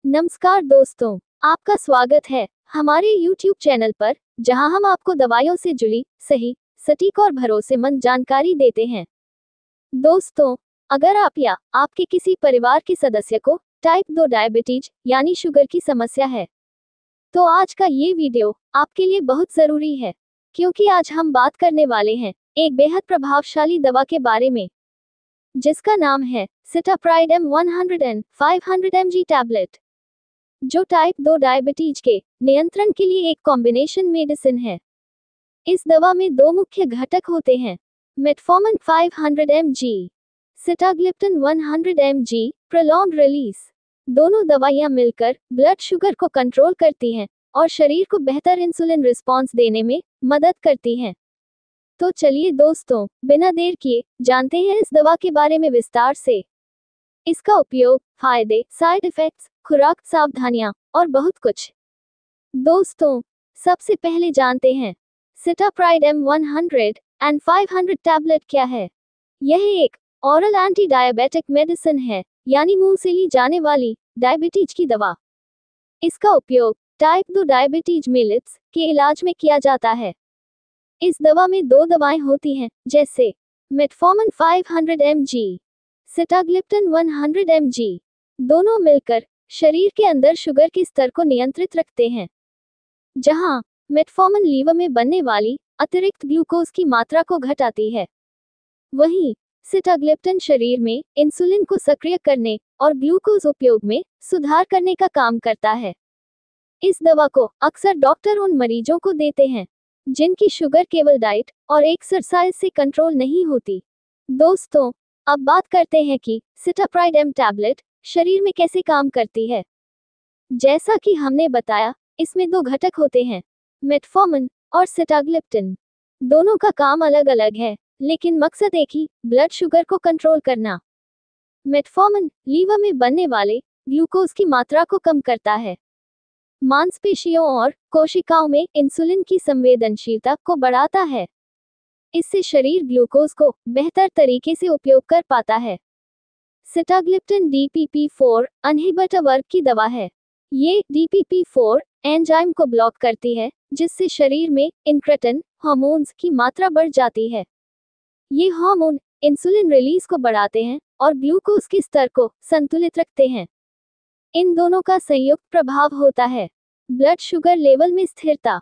नमस्कार दोस्तों, आपका स्वागत है हमारे YouTube चैनल पर, जहां हम आपको दवाइयों से जुड़ी सही, सटीक और भरोसेमंद जानकारी देते हैं। दोस्तों, अगर आप या आपके किसी परिवार के सदस्य को टाइप 2 डायबिटीज यानी शुगर की समस्या है, तो आज का ये वीडियो आपके लिए बहुत ज़रूरी है, क्योंकि आज हम बात करने वाले हैं एक बेहद प्रभावशाली दवा के बारे में, जिसका नाम है सिटाप्राइड M100 500 mg टैबलेट, जो टाइप 2 डायबिटीज के नियंत्रण के लिए एक कॉम्बिनेशन मेडिसिन है। इस दवा में दो मुख्य घटक होते हैं, metformin 500 mg, sitagliptin 100 mg, prolonged release. दोनों दवाइयां मिलकर ब्लड शुगर को कंट्रोल करती हैं और शरीर को बेहतर इंसुलिन रिस्पॉन्स देने में मदद करती हैं। तो चलिए दोस्तों, बिना देर किए जानते हैं इस दवा के बारे में विस्तार से। इसका उपयोग, फायदे, साइड इफेक्ट्स, खुराक सावधानियां और बहुत कुछ। दोस्तों, सबसे पहले जानते हैं सिटाप्राइड M100 एंड 500 टैबलेट क्या है। यह एक ओरल एंटी डायबिटिक मेडिसिन है, यानी मुंह से ली जाने वाली डायबिटीज की दवा। इसका उपयोग टाइप 2 डायबिटीज मेलिट्स के इलाज में किया जाता है। इस दवा में दो दवाएं होती हैं, जैसे मेटफॉर्मिन 500 mg, सिटाग्लिप्टिन 100 mg। दोनों मिलकर शरीर के अंदर शुगर के स्तर को नियंत्रित रखते हैं। जहां मेटफॉर्मिन लीवर में बनने वाली अतिरिक्त ग्लूकोज की मात्रा को घटाती है, वहीं सिटाग्लिप्टिन शरीर में इंसुलिन को सक्रिय करने और ग्लूकोज उपयोग में सुधार करने का काम करता है। इस दवा को अक्सर डॉक्टर उन मरीजों को देते हैं जिनकी शुगर केवल डाइट और एक्सरसाइज से कंट्रोल नहीं होती। दोस्तों, अब बात करते हैं कि सिटाप्राइड M टैबलेट शरीर में कैसे काम करती है। जैसा कि हमने बताया, इसमें दो घटक होते हैं, मेटफॉर्मिन और सिटाग्लिप्टिन। दोनों का काम अलग अलग है, लेकिन मकसद एक ही, ब्लड शुगर को कंट्रोल करना। मेटफॉर्मिन लीवर में बनने वाले ग्लूकोज की मात्रा को कम करता है, मांसपेशियों और कोशिकाओं में इंसुलिन की संवेदनशीलता को बढ़ाता है। इससे शरीर ग्लूकोज को बेहतर तरीके से उपयोग कर पाता है। सिटाग्लिप्टिन DPP4 इनहिबिटर वर्ग की दवा है। ये DPP4 एंजाइम को ब्लॉक करती है, जिससे शरीर में इंक्रेटिन हार्मोन्स की मात्रा बढ़ जाती है। ये हार्मोन इंसुलिन रिलीज को बढ़ाते हैं और ग्लूकोज के स्तर को संतुलित रखते हैं। इन दोनों का संयुक्त प्रभाव होता है ब्लड शुगर लेवल में स्थिरता,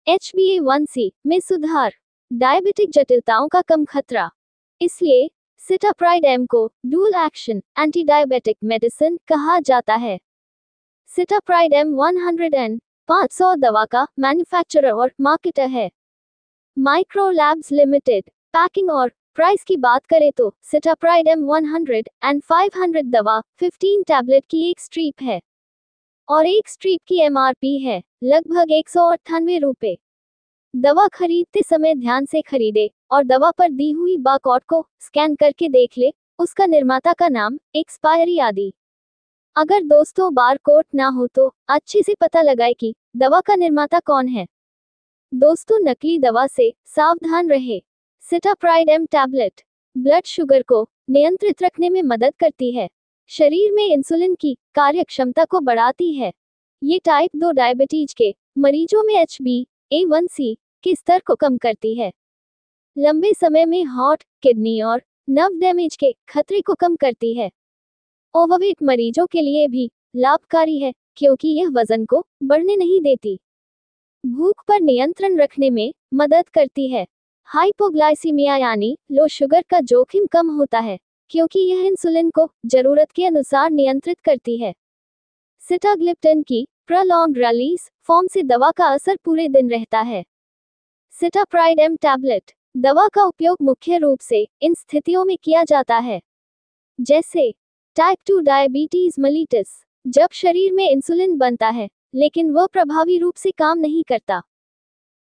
HbA1c में सुधार, डायबिटिक जटिलताओं का कम खतरा। इसलिए सिटाप्राइड M को dual action anti diabetic medicine कहा जाता है। सिटाप्राइड M100 500 दवा का मैन्युफैक्चरर और मार्केटर है माइक्रो लैब्स लिमिटेड। पैकिंग और प्राइस की बात करें तो सिटाप्राइड M100 एंड 500 दवा 15 टैबलेट की एक स्ट्रिप है और एक स्ट्रिप की MRP है लगभग 198 रुपये। दवा खरीदते समय ध्यान से खरीदे और दवा पर दी हुई बारकोड को स्कैन करके देख ले, उसका निर्माता का नाम, एक्सपायरी आदि। अगर दोस्तों बारकोड ना हो तो अच्छे से पता लगाए कि दवा का निर्माता कौन है। दोस्तों, नकली दवा से सावधान रहे। सिटाप्राइड M टैबलेट ब्लड शुगर को नियंत्रित रखने में मदद करती है, शरीर में इंसुलिन की कार्यक्षमता को बढ़ाती है। ये टाइप 2 डायबिटीज के मरीजों में HbA1c के स्तर को कम करती है, लंबे समय में हार्ट, किडनी और नर्व डैमेज के खतरे को कम करती है। ओवरवेट मरीजों के लिए भी लाभकारी है, क्योंकि यह वजन को बढ़ने नहीं देती। भूख पर नियंत्रण रखने में मदद करती है। हाइपोग्लाइसीमिया यानी लो शुगर का जोखिम कम होता है, क्योंकि यह इंसुलिन को जरूरत के अनुसार नियंत्रित करती है। सिटाग्लिप्टिन की प्रोलॉन्ग्ड रिलीज फॉर्म से दवा का असर पूरे दिन रहता है। सिटाप्राइड M टैबलेट दवा का उपयोग मुख्य रूप से इन स्थितियों में किया जाता है, जैसे टाइप 2 डायबिटीज मेलिटस, जब शरीर में इंसुलिन बनता है लेकिन वह प्रभावी रूप से काम नहीं करता,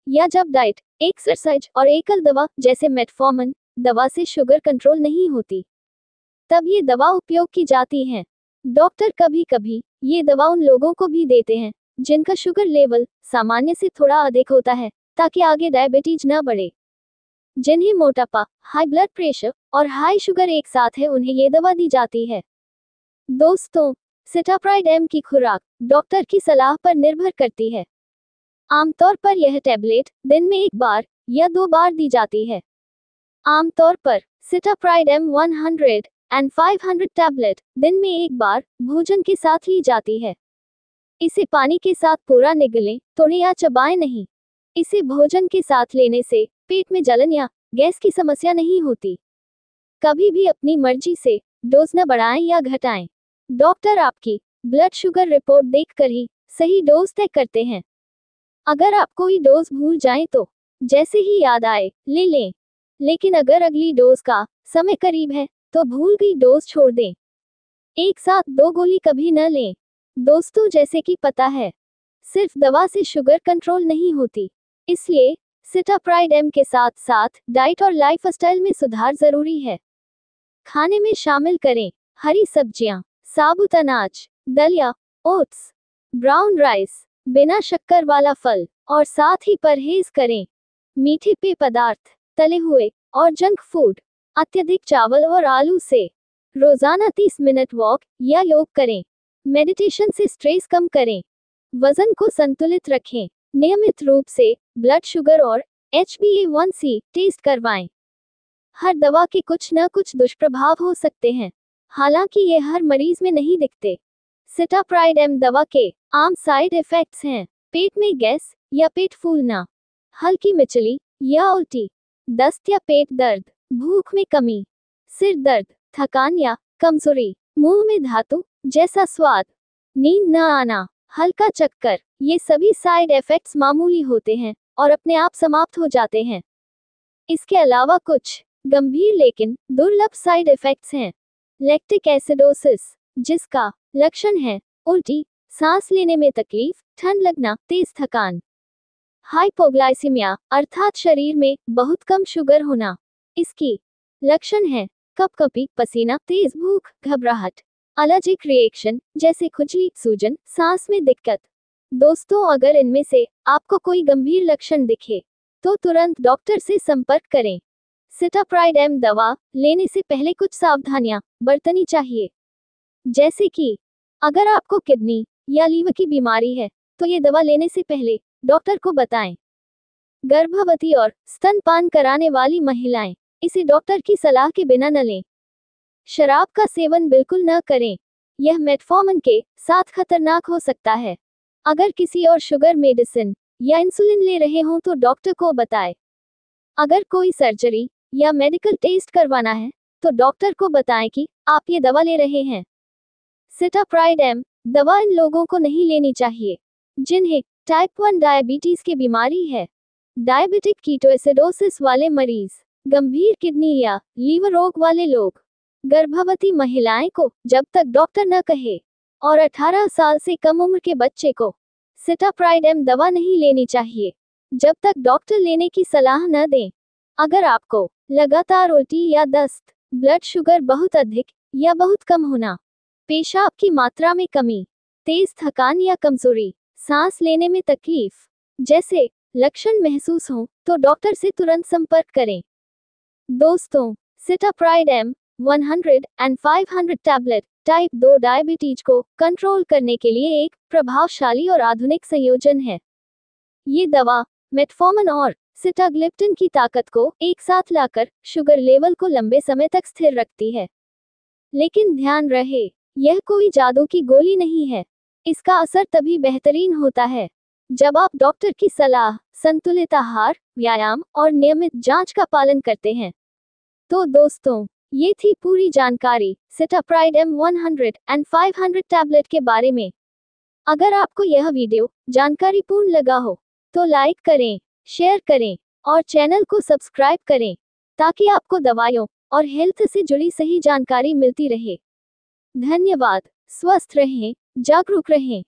या जब डाइट, एक्सरसाइज और एकल दवा जैसे मेटफॉर्मिन दवा से शुगर कंट्रोल नहीं होती, तब ये दवा उपयोग की जाती हैं। डॉक्टर कभी कभी ये दवा उन लोगों को भी देते हैं जिनका शुगर लेवल सामान्य से थोड़ा अधिक होता है, ताकि आगे डायबिटीज न बढ़े। जिन्हें मोटापा, हाई ब्लड प्रेशर और हाई शुगर एक साथ है, उन्हें ये दवा दी जाती है। दोस्तों, सिटाप्राइड एम की खुराक डॉक्टर की सलाह पर निर्भर करती है। आमतौर पर यह टैबलेट दिन में 1 बार या 2 बार दी जाती है। आमतौर पर सिटाप्राइड एम 100 एंड 500 टैबलेट दिन में 1 बार भोजन के साथ ली जाती है। इसे पानी के साथ पूरा निगलें, तोड़ें या चबाएं नहीं। इसे भोजन के साथ लेने से पेट में जलन या गैस की समस्या नहीं होती। कभी भी अपनी मर्जी से डोज न बढ़ाएं या घटाएं। डॉक्टर आपकी ब्लड शुगर रिपोर्ट देखकर ही सही डोज तय करते हैं। अगर आप कोई डोज भूल जाएं तो जैसे ही याद आए ले लें, लेकिन अगर अगली डोज का समय करीब है तो भूल गई डोज छोड़ दें। एक साथ 2 गोली कभी न लें। दोस्तों, जैसे कि पता है, सिर्फ दवा से शुगर कंट्रोल नहीं होती, इसलिए सिटाप्राइड एम के साथ साथ डाइट और लाइफस्टाइल में सुधार जरूरी है। खाने में शामिल करें हरी सब्जियां, साबुत अनाज, दलिया, ओट्स, ब्राउन राइस, बिना शक्कर वाला फल, और साथ ही परहेज करें मीठे पेय पदार्थ, तले हुए और जंक फूड, अत्यधिक चावल और आलू से। रोजाना 30 मिनट वॉक या योग करें। मेडिटेशन से स्ट्रेस कम करें। वजन को संतुलित रखें। नियमित रूप से ब्लड शुगर और HbA1c टेस्ट करवाएं। हर दवा के कुछ न कुछ दुष्प्रभाव हो सकते हैं, हालांकि ये हर मरीज में नहीं दिखते। सिटाप्राइड एम दवा के आम साइड इफेक्ट्स हैं पेट में गैस या पेट फूलना, हल्की मिचली या उल्टी, दस्त या पेट दर्द, भूख में कमी, सिर दर्द, थकान या कमजोरी, मुंह में धातु जैसा स्वाद, नींद न आना, हल्का चक्कर। ये सभी साइड इफेक्ट्स मामूली होते हैं और अपने आप समाप्त हो जाते हैं। इसके अलावा कुछ गंभीर लेकिन दुर्लभ साइड इफेक्ट्स हैं। लैक्टिक एसिडोसिस, जिसका लक्षण है उल्टी, सांस लेने में तकलीफ, ठंड लगना, तेज थकान। हाइपोग्लाइसीमिया, अर्थात शरीर में बहुत कम शुगर होना, इसकी लक्षण है कपकपी, पसीना, तेज भूख, घबराहट। एलर्जिक रिएक्शन, जैसे खुजली, सूजन, सांस में दिक्कत। दोस्तों, अगर इनमें से आपको कोई गंभीर लक्षण दिखे तो तुरंत डॉक्टर से संपर्क करें। सिटाप्राइड एम दवा लेने से पहले कुछ सावधानियां बरतनी चाहिए, जैसे कि अगर आपको किडनी या लीवर की बीमारी है तो ये दवा लेने से पहले डॉक्टर को बताएं। गर्भवती और स्तनपान कराने वाली महिलाएं इसे डॉक्टर की सलाह के बिना न लें। शराब का सेवन बिल्कुल न करें, यह मेटफॉर्मिन के साथ खतरनाक हो सकता है। अगर किसी और शुगर मेडिसिन या इंसुलिन ले रहे हों तो डॉक्टर को बताएं। अगर कोई सर्जरी या मेडिकल टेस्ट करवाना है तो डॉक्टर को बताएं कि आप ये दवा ले रहे हैं। सिटाप्राइड एम दवा इन लोगों को नहीं लेनी चाहिए जिन्हें टाइप 1 डायबिटीज की बीमारी है, डायबिटिक कीटोएसिडोसिस वाले मरीज, गंभीर किडनी या लीवर रोग वाले लोग, गर्भवती महिलाएं को जब तक डॉक्टर न कहे, और 18 साल से कम उम्र के बच्चे को सिटाप्राइड एम दवा नहीं लेनी चाहिए जब तक डॉक्टर लेने की सलाह न दें। अगर आपको लगातार उल्टी या दस्त, ब्लड शुगर बहुत अधिक या बहुत कम होना, पेशाब की मात्रा में कमी, तेज थकान या कमजोरी, सांस लेने में तकलीफ जैसे लक्षण महसूस हों तो डॉक्टर से तुरंत संपर्क करें। दोस्तों, Sitapride M 100 and 500 tablet type 2 diabetes को कंट्रोल करने के लिए एक प्रभावशाली और आधुनिक संयोजन है। ये दवा मेटफॉर्मिन और सिटाग्लिप्टिन की ताकत को एक साथ लाकर शुगर लेवल को लंबे समय तक स्थिर रखती है। लेकिन ध्यान रहे, यह कोई जादू की गोली नहीं है। इसका असर तभी बेहतरीन होता है जब आप डॉक्टर की सलाह, संतुलित आहार, व्यायाम और नियमित जांच का पालन करते हैं। तो दोस्तों, ये थी पूरी जानकारी सिटाप्राइड एम 100 एंड 500 टैबलेट के बारे में। अगर आपको यह वीडियो जानकारीपूर्ण लगा हो तो लाइक करें, शेयर करें और चैनल को सब्सक्राइब करें ताकि आपको दवाइयों और हेल्थ से जुड़ी सही जानकारी मिलती रहे। धन्यवाद। स्वस्थ रहें, जागरूक रहें।